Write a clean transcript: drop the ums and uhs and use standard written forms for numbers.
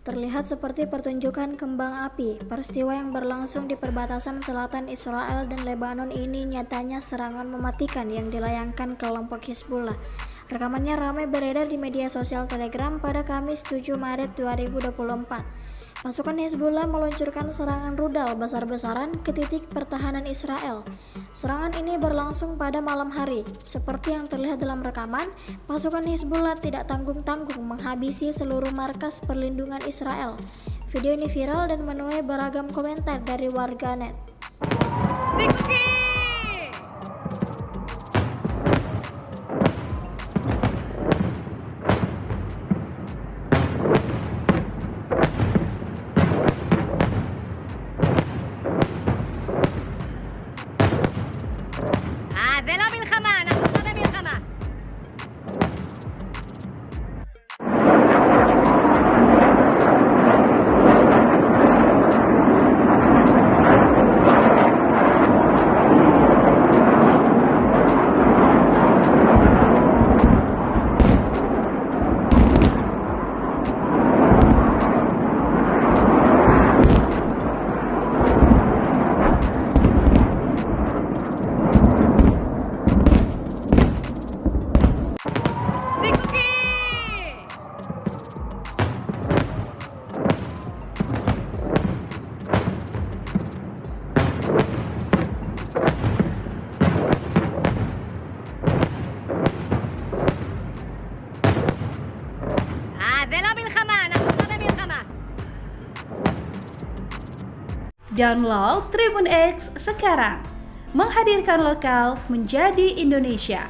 Terlihat seperti pertunjukan kembang api. Peristiwa yang berlangsung di perbatasan selatan Israel dan Lebanon ini nyatanya serangan mematikan yang dilayangkan kelompok Hizbullah. Rekamannya ramai beredar di media sosial Telegram pada Kamis 7 Maret 2024. Pasukan Hizbullah meluncurkan serangan rudal besar-besaran ke titik pertahanan Israel. Serangan ini berlangsung pada malam hari. Seperti yang terlihat dalam rekaman, pasukan Hizbullah tidak tanggung-tanggung menghabisi seluruh markas perlindungan Israel. Video ini viral dan menuai beragam komentar dari warganet. זה לא מלחמה, אנחנו לא במלחמה. זה לא מלחמה, אנחנו לא במלחמה. Download Tribun X sekarang, menghadirkan lokal menjadi Indonesia.